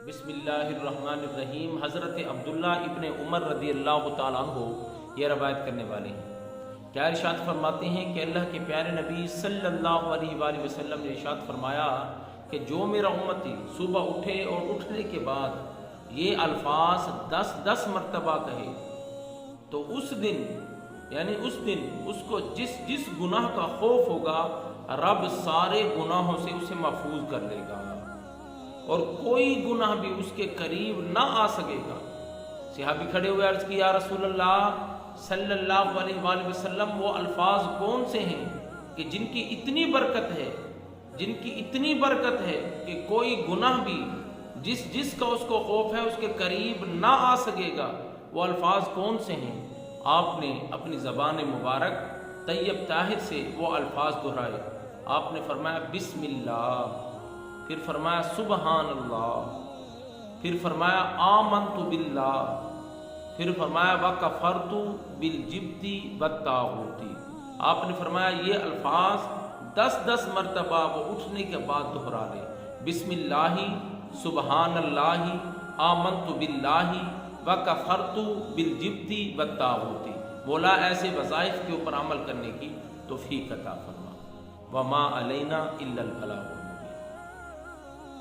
بسم اللہ الرحمن الرحیم۔ حضرت عبداللہ ابن عمر رضی اللہ تعالیٰ عنہ یہ روایت کرنے والے ہیں، کیا ارشاد فرماتے ہیں کہ اللہ کے پیارے نبی صلی اللہ علیہ وآلہ وسلم نے ارشاد فرمایا کہ جو میرا امتی صبح اٹھے اور اٹھنے کے بعد یہ الفاظ 10 مرتبہ کہے تو اس دن اس کو جس گناہ کا خوف ہوگا رب سارے گناہوں سے اسے محفوظ کر لے گا اور کوئی گناہ بھی اس کے قریب نہ آ سکے گا۔ صحابی کھڑے ہوئے عرض کی یا رسول اللہ صلی اللہ علیہ وآلہ وسلم وہ الفاظ کون سے ہیں کہ جن کی اتنی برکت ہے کہ کوئی گناہ بھی جس کا اس کو خوف ہے اس کے قریب نہ آ سکے گا، وہ الفاظ کون سے ہیں؟ آپ نے اپنی زبان مبارک طیب طاہر سے وہ الفاظ دہرائے۔ آپ نے فرمایا بسم اللہ، پھر فرمایا سبحان اللہ، پھر فرمایا آمنت باللہ، پھر فرمایا وکفرت بالجبت والطاغوت۔ آپ نے فرمایا یہ الفاظ 10 مرتبہ وہ اٹھنے کے بعد دہرا لے، بسم اللہ، سبحان اللہ، آمنت باللہ، وکفرت بالجبت والطاغوت۔ مولا ایسے وظائف کے اوپر عمل کرنے کی توفیق عطا فرما۔ وما علینا الا البلاغ۔